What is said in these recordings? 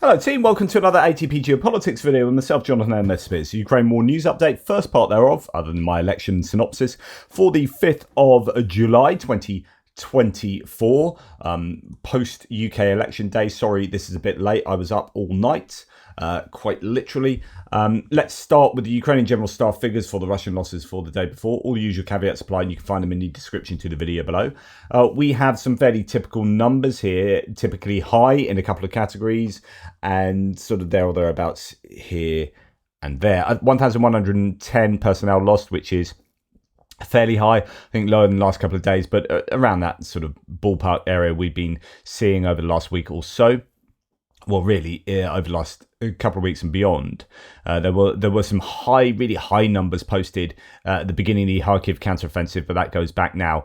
Hello team, welcome to another ATP Geopolitics video with myself, Jonathan M. Smith. Ukraine War News Update, first part thereof, other than my election synopsis, for the 5th of July 2024, post-UK election day. Sorry, this is a bit late, I was up all night. Quite literally. Let's start with the Ukrainian General Staff figures for the Russian losses for the day before. All the usual caveats apply, and you can find them in the description to the video below. We have some fairly typical numbers here, typically high in a couple of categories, and sort of there or thereabouts here and there. 1,110 personnel lost, which is fairly high, I think lower than the last couple of days, but around that sort of ballpark area we've been seeing over the last week or so. Well, really, over the last couple of weeks and beyond, there were some really high numbers posted at the beginning of the Kharkiv counteroffensive, but that goes back now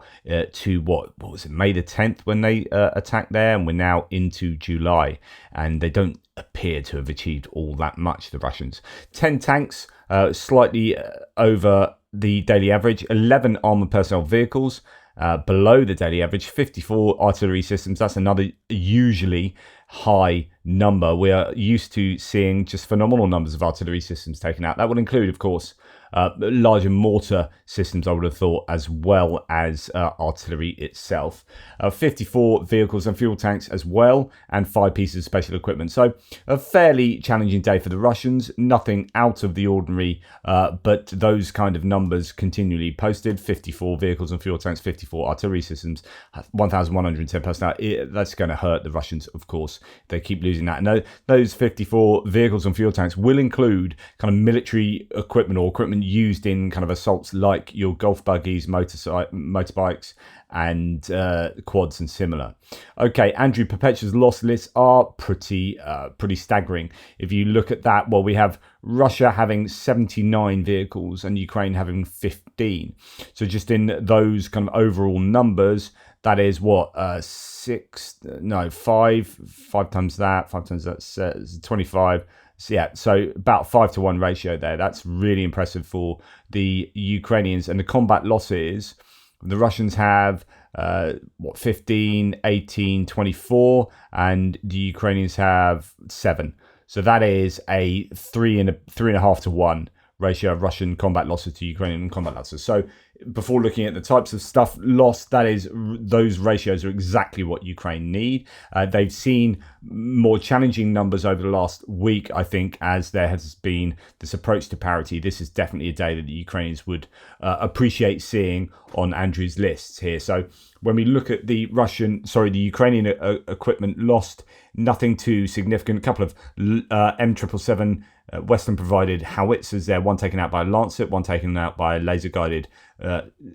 to what was it, May the 10th when they attacked there, and we're now into July, and they don't appear to have achieved all that much, the Russians. 10 tanks, slightly over the daily average, 11 armoured personnel vehicles, below the daily average, 54 artillery systems. That's another usually high number. We are used to seeing just phenomenal numbers of artillery systems taken out. That would include, of course, larger mortar systems, I would have thought, as well as artillery itself. 54 vehicles and fuel tanks as well, and 5 pieces of special equipment. So a fairly challenging day for the Russians. Nothing out of the ordinary, but those kind of numbers continually posted. 54 vehicles and fuel tanks, 54 artillery systems, 1,110 personnel. That's going to hurt the Russians, of course. They keep losing that. And those 54 vehicles and fuel tanks will include kind of military equipment or equipment used in kind of assaults like your golf buggies, motorbikes, and quads and similar. Okay, Andrew Perpetua's loss lists are pretty staggering. If you look at that, well, we have Russia having 79 vehicles and Ukraine having 15. So just in those kind of overall numbers, that is what, 5 times that's 25. So yeah, so about 5-to-1 ratio there. That's really impressive for the Ukrainians. And the combat losses, the Russians have 15, 18, 24, and the Ukrainians have 7. So that is a 3.5 to 1 ratio of Russian combat losses to Ukrainian combat losses. So before looking at the types of stuff lost, those ratios are exactly what Ukraine need. They've seen more challenging numbers over the last week, I think, as there has been this approach to parity. This is definitely a day that the Ukrainians would appreciate seeing on Andrew's lists here. So when we look at the Ukrainian equipment lost, nothing too significant. A couple of M777 Western-provided howitzers there, one taken out by a Lancet, one taken out by a laser-guided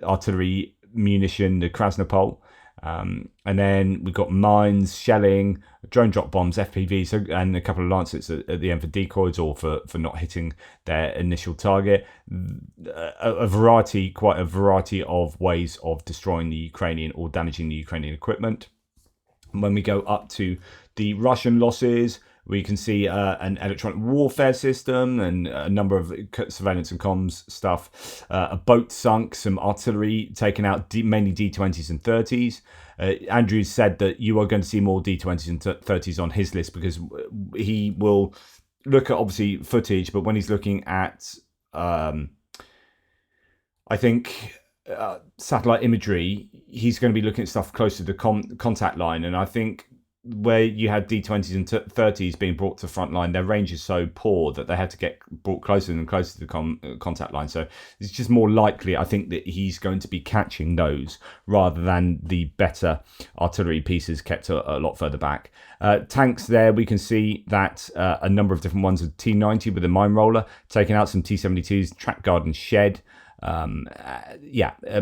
artillery munition, the Krasnopol. And then we've got mines, shelling, drone drop bombs, FPVs, and a couple of Lancets at the end for decoys or for not hitting their initial target. Quite a variety of ways of destroying the Ukrainian or damaging the Ukrainian equipment. And when we go up to the Russian losses, we can see an electronic warfare system and a number of surveillance and comms stuff. A boat sunk, some artillery taken out, mainly D-20s and 30s. Andrew said that you are going to see more D-20s and 30s on his list because he will look at, obviously, footage, but when he's looking at, I think, satellite imagery, he's going to be looking at stuff close to the contact line. And I think where you had D-20s and 30s being brought to the front line, their range is so poor that they had to get brought closer and closer to the contact line. So it's just more likely, I think, that he's going to be catching those rather than the better artillery pieces kept a lot further back. Tanks there, we can see that a number of different ones of T-90 with a mine roller, taking out some T-72s, track guard and shed.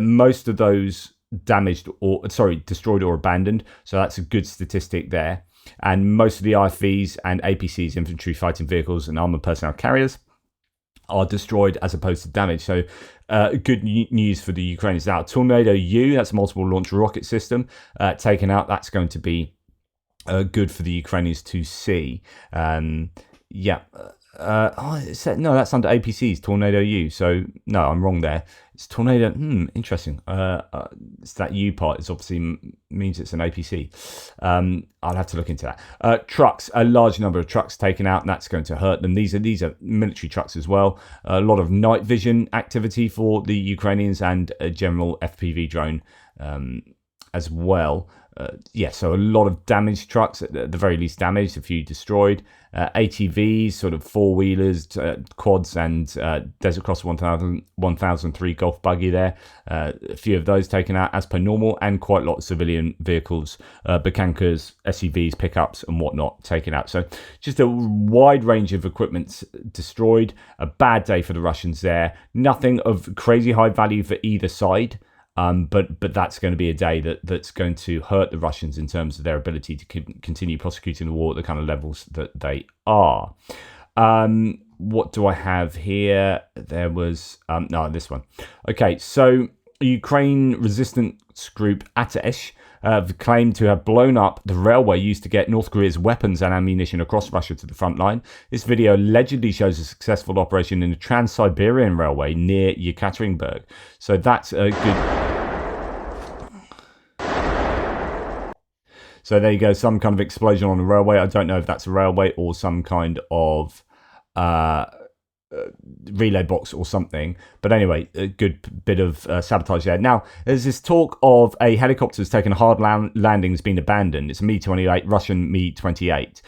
Most of those destroyed or abandoned, so that's a good statistic there. And most of the IFVs and APCs, infantry fighting vehicles and armored personnel carriers, are destroyed as opposed to damaged. So good news for the Ukrainians. Now, Tornado U, that's a multiple launch rocket system, taken out. That's going to be good for the Ukrainians to see. No, that's under APCs, Tornado U. So no, I'm wrong there. It's Tornado. Interesting. It's that U part is obviously means it's an APC. I'll have to look into that. Trucks, a large number of trucks taken out, and that's going to hurt them. These are military trucks as well. A lot of night vision activity for the Ukrainians and a general FPV drone as well. So a lot of damaged trucks, at the very least damaged, a few destroyed. ATVs, sort of four-wheelers, quads, and Desert Cross 1003 Golf buggy there. A few of those taken out as per normal, and quite a lot of civilian vehicles, Bakankas, SUVs, pickups, and whatnot taken out. So just a wide range of equipment destroyed. A bad day for the Russians there. Nothing of crazy high value for either side. But that's going to be a day that's going to hurt the Russians in terms of their ability to continue prosecuting the war at the kind of levels that they are. What do I have here? There was this one. Okay, so Ukraine resistance group Ataesh claimed to have blown up the railway used to get North Korea's weapons and ammunition across Russia to the front line. This video allegedly shows a successful operation in the Trans-Siberian Railway near Yekaterinburg. So that's a good... So there you go, some kind of explosion on the railway. I don't know if that's a railway or some kind of relay box or something, but anyway, a good bit of sabotage there. Now there's this talk of a helicopter that's taken a hard landing has been abandoned. It's a Mi-28, Russian Mi-28.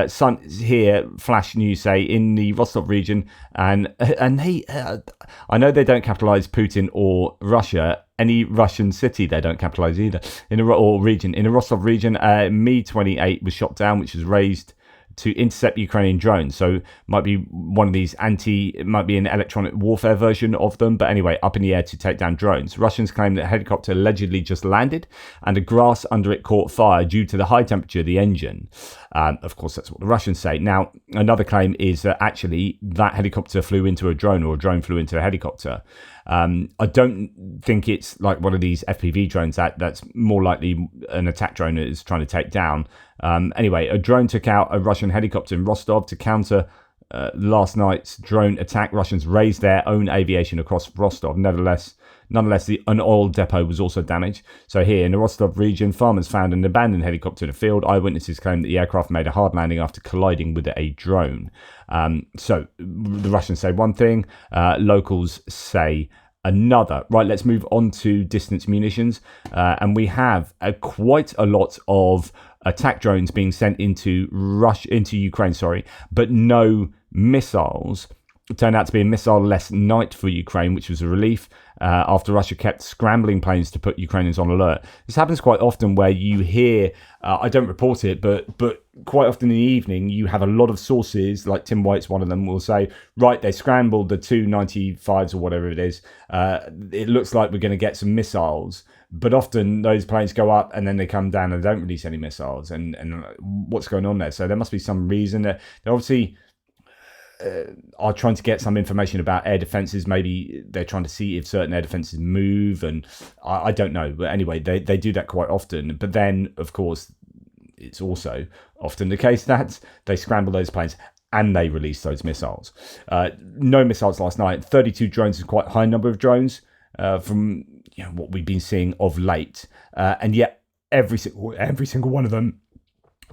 Sun here, flash news say in the Rostov region, and he I know they don't capitalize Putin or Russia. Any Russian city they don't capitalize either in a Rostov region. Mi-28 was shot down, which was raised to intercept Ukrainian drones. So might be one of these it might be an electronic warfare version of them, but anyway, up in the air to take down drones. Russians claim that a helicopter allegedly just landed and the grass under it caught fire due to the high temperature of the engine. Of course, that's what the Russians say. Now, another claim is that actually that helicopter flew into a drone, or a drone flew into a helicopter. I don't think it's like one of these FPV drones. That's more likely an attack drone that is trying to take down. Anyway, a drone took out a Russian helicopter in Rostov to counter last night's drone attack. Russians raised their own aviation across Rostov. Nonetheless, an oil depot was also damaged. So here in the Rostov region, farmers found an abandoned helicopter in a field. Eyewitnesses claim that the aircraft made a hard landing after colliding with a drone. So the Russians say one thing, locals say another. Right, let's move on to distance munitions. And we have quite a lot of attack drones being sent into Ukraine, but no missiles. It turned out to be a missile-less night for Ukraine, which was a relief after Russia kept scrambling planes to put Ukrainians on alert. This happens quite often where you hear, I don't report it, but quite often in the evening, you have a lot of sources, like Tim White's one of them, will say, right, they scrambled the 295s or whatever it is. It looks like we're going to get some missiles. But often those planes go up and then they come down and don't release any missiles. And what's going on there? So there must be some reason. They're obviously... are trying to get some information about air defenses. Maybe they're trying to see if certain air defenses move, and I don't know. But anyway, they do that quite often. But then, of course, it's also often the case that they scramble those planes and they release those missiles. No missiles last night. 32 drones is quite a high number of drones from what we've been seeing of late, and yet every single one of them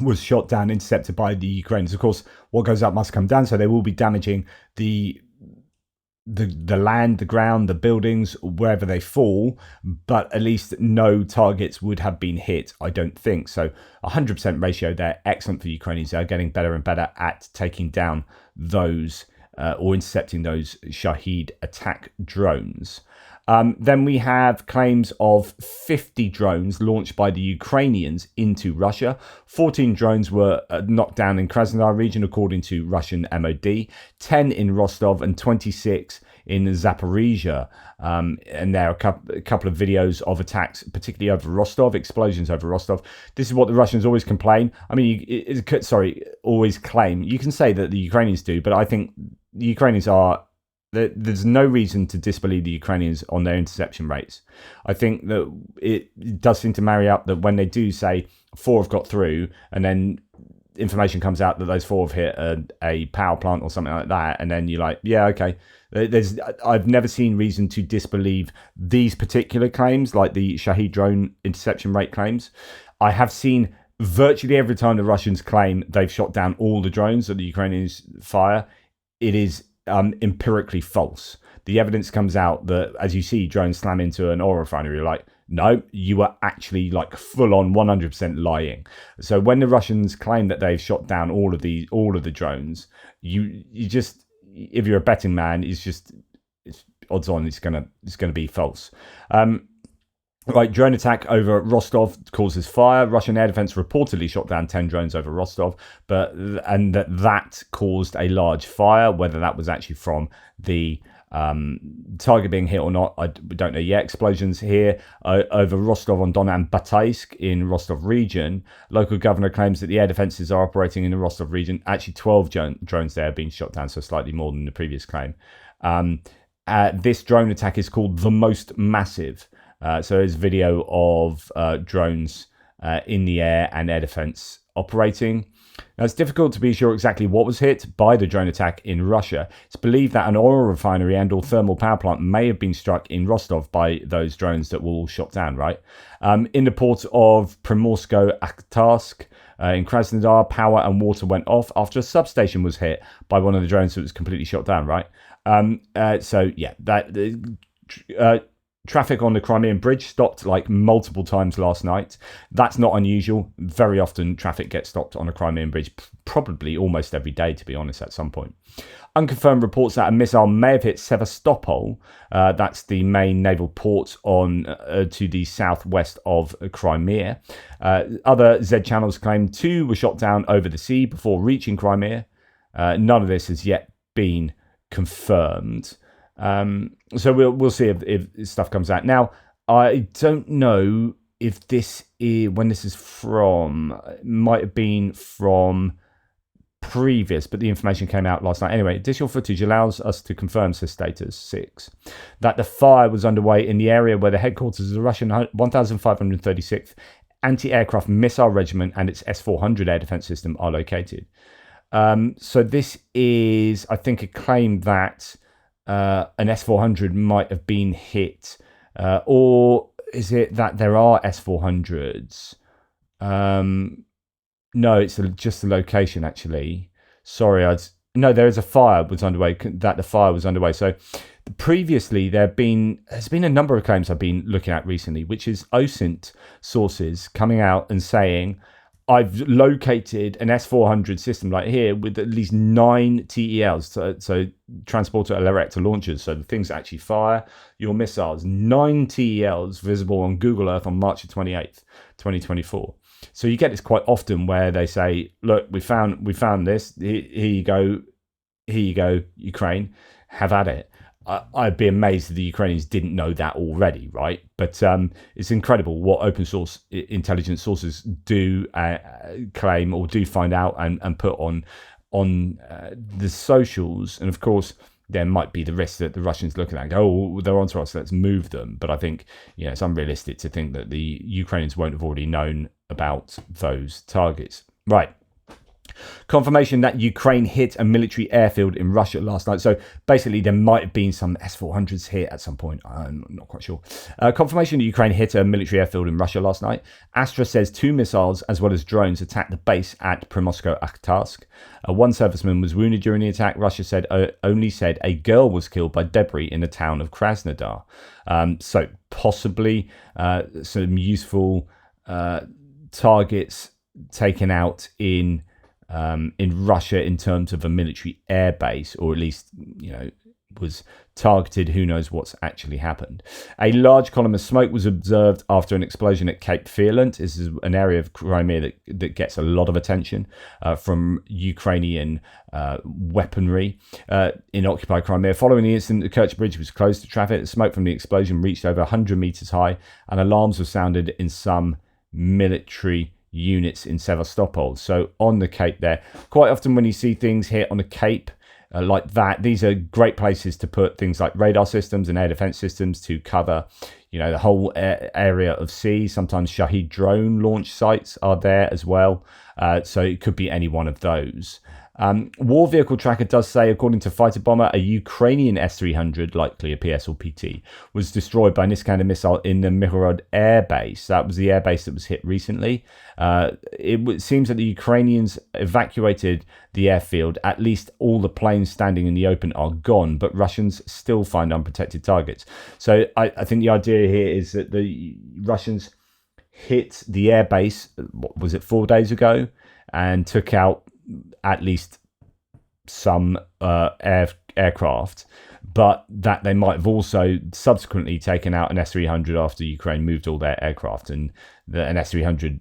was shot down, intercepted by the Ukrainians. Of course, what goes up must come down, so they will be damaging the land, the ground, the buildings, wherever they fall, but at least no targets would have been hit, I don't think. So 100% ratio there, excellent for the Ukrainians. They're getting better and better at taking down those or intercepting those Shahed attack drones. Then we have claims of 50 drones launched by the Ukrainians into Russia. 14 drones were knocked down in Krasnodar region, according to Russian MOD. 10 in Rostov and 26 in Zaporizhia. And there are a couple of videos of attacks, particularly over Rostov, explosions over Rostov. This is what the Russians always complain. I mean, always claim. You can say that the Ukrainians do, but I think the Ukrainians are... There's no reason to disbelieve the Ukrainians on their interception rates. I think that it does seem to marry up that when they do say 4 have got through, and then information comes out that those 4 have hit a power plant or something like that, and then you're like, yeah, okay. I've never seen reason to disbelieve these particular claims, like the Shahed drone interception rate claims. I have seen virtually every time the Russians claim they've shot down all the drones that the Ukrainians fire, it is empirically false. The evidence comes out that, as you see drones slam into an oil refinery, you're like, no, you are actually like full on 100% lying. So when the Russians claim that they've shot down all of the drones, you just, if you're a betting man, it's odds on it's gonna be false. Right, drone attack over Rostov causes fire. Russian air defense reportedly shot down 10 drones over Rostov, and that caused a large fire. Whether that was actually from the target being hit or not, we don't know yet. Explosions here over Rostov-on-Don and Bataysk in Rostov region. Local governor claims that the air defenses are operating in the Rostov region. Actually, 12 drones there have been shot down, so slightly more than the previous claim. This drone attack is called the most massive. So there's video of drones in the air and air defense operating. Now, it's difficult to be sure exactly what was hit by the drone attack in Russia. It's believed that an oil refinery and or thermal power plant may have been struck in Rostov by those drones that were all shot down, right? In the port of Primorsko-Akhtarsk in Krasnodar, power and water went off after a substation was hit by one of the drones that was completely shot down, right? So, yeah, traffic on the Crimean Bridge stopped like multiple times last night. That's not unusual. Very often traffic gets stopped on the Crimean Bridge, probably almost every day, to be honest, at some point. Unconfirmed reports that a missile may have hit Sevastopol. That's the main naval port on to the southwest of Crimea. Other Z channels claim 2 were shot down over the sea before reaching Crimea. None of this has yet been confirmed. So we'll see if stuff comes out. Now, I don't know if this is when this is from. It might have been from previous, but the information came out last night. Anyway, additional footage allows us to confirm, says Status 6, that the fire was underway in the area where the headquarters of the Russian 1536th Anti-Aircraft Missile Regiment and its S-400 air defense system are located. So this is, I think, a claim that an S-400 might have been hit, or is it that there are S-400s? No, it's just the location, actually. Sorry, no, there is a fire was underway. That the fire was underway. So previously, there's been a number of claims I've been looking at recently, which is OSINT sources coming out and saying, I've located an S-400 system like here with at least 9 TELs, so transporter erector launchers, so the things that actually fire your missiles. 9 TELs visible on Google Earth on March 28th, 2024. So you get this quite often where they say, look, we found this. Here you go, Ukraine, have at it. I'd be amazed if the Ukrainians didn't know that already, right? But it's incredible what open source intelligence sources do claim or do find out and put on the socials. And of course, there might be the risk that the Russians look at that and go, oh, they're onto us, let's move them. But I think it's unrealistic to think that the Ukrainians won't have already known about those targets. Right. Confirmation that Ukraine hit a military airfield in Russia last night. So basically, there might have been some S-400s here at some point. I'm not quite sure. Confirmation that Ukraine hit a military airfield in Russia last night. Astra says 2 missiles as well as drones attacked the base at Primorsko-Akhtarsk. One serviceman was wounded during the attack. Russia only said a girl was killed by debris in the town of Krasnodar. So possibly some useful targets taken out in Russia in terms of a military air base, or at least, was targeted. Who knows what's actually happened. A large column of smoke was observed after an explosion at Cape Fearland. This is an area of Crimea that gets a lot of attention from Ukrainian weaponry in occupied Crimea. Following the incident, the Kerch Bridge was closed to traffic. The smoke from the explosion reached over 100 meters high, and alarms were sounded in some military units in Sevastopol. So on the Cape there, quite often when you see things here on the Cape like that, these are great places to put things like radar systems and air defense systems to cover, the whole area of sea. Sometimes Shahid drone launch sites are there as well. So it could be any one of those. War Vehicle Tracker does say, according to Fighter Bomber, a Ukrainian S-300, likely a PS or PT, was destroyed by an Iskander missile in the Mihorod air base. That was the air base that was hit recently. It seems that the Ukrainians evacuated the airfield. At least all the planes standing in the open are gone, but Russians still find unprotected targets. So I think the idea here is that the Russians hit the air base, what was it, 4 days ago, and took out at least some aircraft, but that they might have also subsequently taken out an S-300 after Ukraine moved all their aircraft. And an S-300,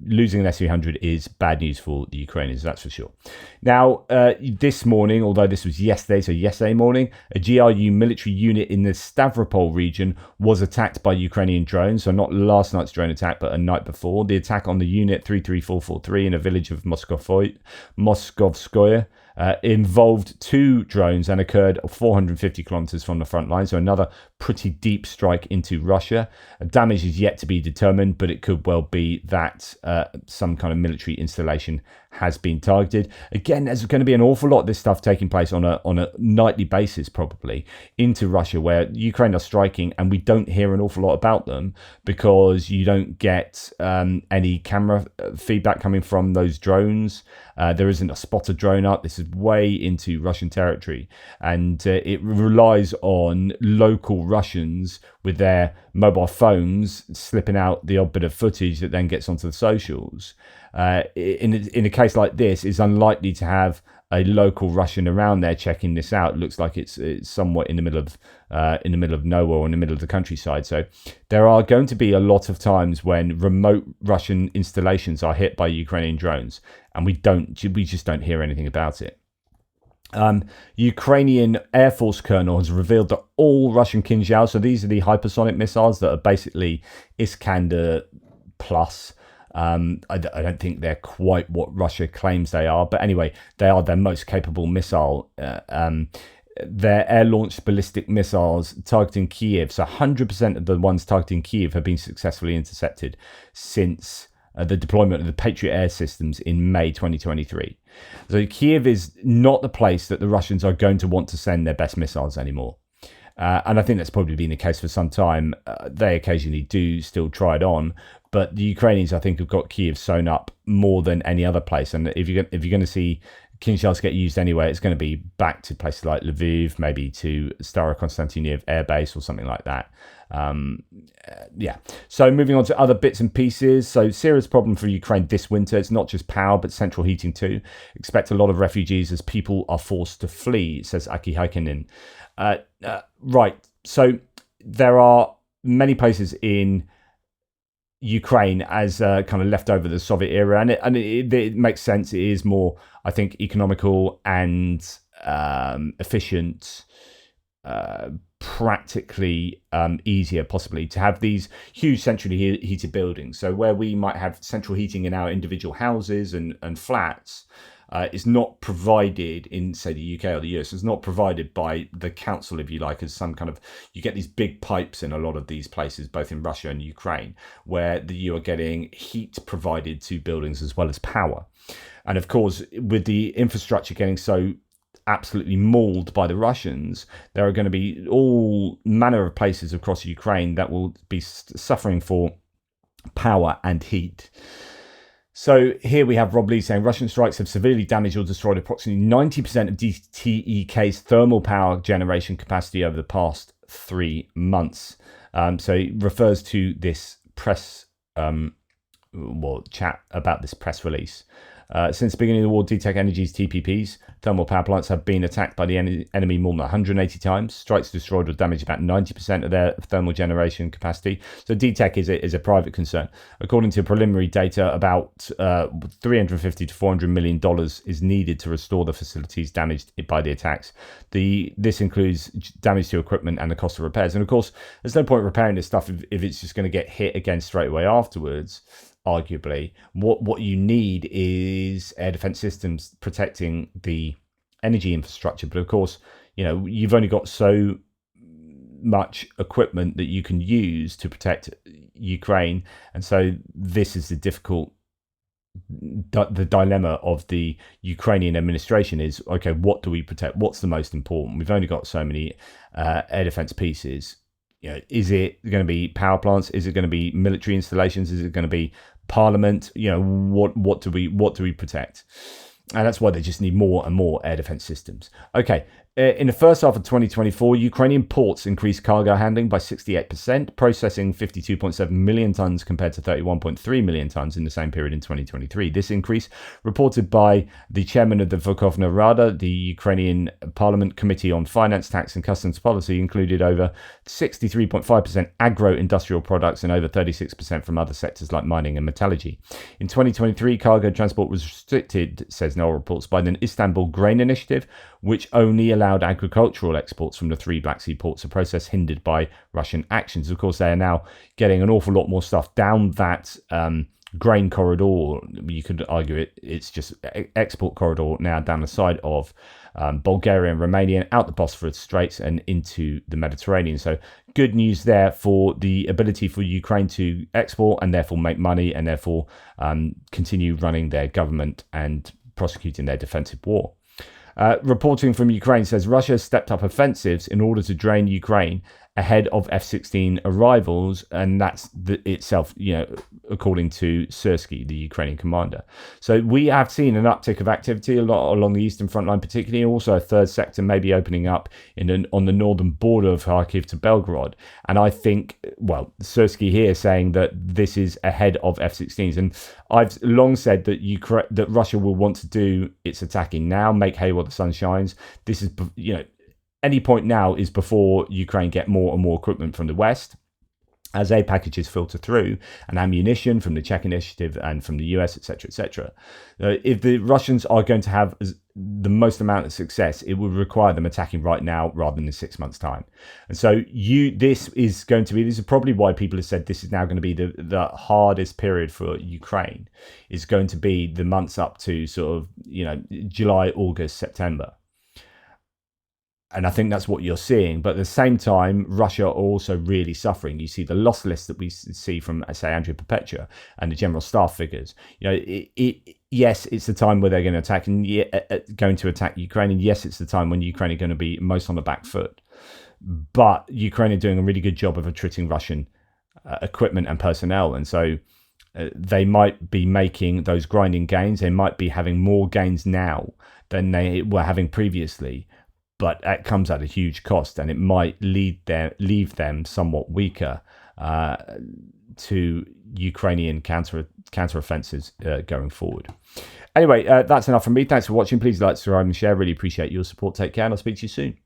losing an S-300 is bad news for the Ukrainians, that's for sure. Now, this morning, although this was yesterday, so yesterday morning, a GRU military unit in the Stavropol region was attacked by Ukrainian drones. So not last night's drone attack, but a night before. The attack on the unit 33443 in a village of Moskovskoye involved 2 drones and occurred 450 kilometers from the front line. So another pretty deep strike into Russia. Damage is yet to be determined, but it could well be that some kind of military installation has been targeted. Again, there's going to be an awful lot of this stuff taking place on a nightly basis, probably, into Russia, where Ukraine are striking and we don't hear an awful lot about them because you don't get any camera feedback coming from those drones. There isn't a spotter drone up. This is way into Russian territory, and it relies on local Russians with their mobile phones slipping out the odd bit of footage that then gets onto the socials. In a case like this, it's unlikely to have a local Russian around there checking this out. It looks like it's somewhat in the middle of nowhere or in the middle of the countryside. So there are going to be a lot of times when remote Russian installations are hit by Ukrainian drones, and we just don't hear anything about it. Ukrainian Air Force colonel has revealed that all Russian Kinzhal, so these are the hypersonic missiles that are basically Iskander plus. I don't think they're quite what Russia claims they are, but anyway, they are their most capable missile. Their air-launched ballistic missiles targeting Kiev. So 100% of the ones targeting Kiev have been successfully intercepted since the deployment of the Patriot air systems in May 2023. So Kiev is not the place that the Russians are going to want to send their best missiles anymore. And I think that's probably been the case for some time. They occasionally do still try it on, but the Ukrainians, I think, have got Kiev sewn up more than any other place. And if you're going to see Kinzhals get used anywhere, it's going to be back to places like Lviv, maybe to Starokonstantiniev Air Base or something like that. So moving on to other bits and pieces. So serious problem for Ukraine this winter. It's not just power, but central heating too. Expect a lot of refugees as people are forced to flee, says Aki Haikinen. Right. So there are many places in Ukraine as kind of left over the Soviet era, and it makes sense. It is more, I think, economical and efficient, practically easier possibly to have these huge centrally heated buildings. So where we might have central heating in our individual houses and flats, is not provided in, say, the UK or the US. It's not provided by the council, if you like, as some kind of, you get these big pipes in a lot of these places, both in Russia and Ukraine, where you are getting heat provided to buildings as well as power. And of course, with the infrastructure getting so absolutely mauled by the Russians, there are going to be all manner of places across Ukraine that will be suffering for power and heat. So here we have Rob Lee saying Russian strikes have severely damaged or destroyed approximately 90% of DTEK's thermal power generation capacity over the past 3 months. So he refers to this press chat about this press release. Since the beginning of the war, DTEK Energy's TPPs, thermal power plants, have been attacked by the enemy more than 180 times. Strikes destroyed or damaged about 90% of their thermal generation capacity. So DTEK is a private concern. According to preliminary data, about $350 to $400 million is needed to restore the facilities damaged by the attacks. This includes damage to equipment and the cost of repairs. And of course, there's no point repairing this stuff if it's just going to get hit again straight away afterwards. Arguably, what you need is air defense systems protecting the energy infrastructure. But of course, you've only got so much equipment that you can use to protect Ukraine. And so this is the dilemma of the Ukrainian administration is, okay, what do we protect? What's the most important? We've only got so many air defense pieces. Is it going to be power plants? Is it going to be military installations? Is it going to be parliament? What do we protect? And that's why they just need more and more air defense systems. Okay, in the first half of 2024, Ukrainian ports increased cargo handling by 68%, processing 52.7 million tons compared to 31.3 million tons in the same period in 2023. This increase, reported by the chairman of the Verkhovna Rada, the Ukrainian Parliament Committee on Finance, Tax and Customs Policy, included over 63.5% agro-industrial products and over 36% from other sectors like mining and metallurgy. In 2023, cargo transport was restricted, says Noel reports, by the Istanbul Grain Initiative, which only allowed agricultural exports from the 3 Black Sea ports, a process hindered by Russian actions. Of course, they are now getting an awful lot more stuff down that grain corridor. You could argue it's just export corridor now down the side of Bulgaria and Romania, out the Bosphorus Straits and into the Mediterranean. So good news there for the ability for Ukraine to export and therefore make money and therefore continue running their government and prosecuting their defensive war. Reporting from Ukraine says Russia has stepped up offensives in order to drain Ukraine ahead of F-16 arrivals, and that's itself, according to Syrskyi, the Ukrainian commander. So we have seen an uptick of activity a lot along the eastern front line, particularly. Also, a third sector may be opening up on the northern border of Kharkiv to Belgorod. And I think, Syrskyi here saying that this is ahead of F-16s. And I've long said that that Russia will want to do its attacking now, make hay while the sun shines. This is, any point now is before Ukraine get more and more equipment from the West, as aid packages filter through, and ammunition from the Czech initiative and from the US, etc., etc. If the Russians are going to have the most amount of success, it would require them attacking right now rather than in 6 months' time. And so this is probably why people have said this is now going to be the hardest period for Ukraine, is going to be the months up to sort of, July, August, September. And I think that's what you're seeing. But at the same time, Russia are also really suffering. You see the loss list that we see from, say, Andriy Perpetua and the general staff figures. Yes, it's the time where they're going to attack and going to attack Ukraine. And yes, it's the time when Ukraine are going to be most on the back foot. But Ukraine are doing a really good job of attriting Russian equipment and personnel. And so they might be making those grinding gains. They might be having more gains now than they were having previously. But that comes at a huge cost, and it might leave them somewhat weaker to Ukrainian counteroffensives going forward. Anyway, that's enough from me. Thanks for watching. Please like, subscribe, and share. Really appreciate your support. Take care, and I'll speak to you soon.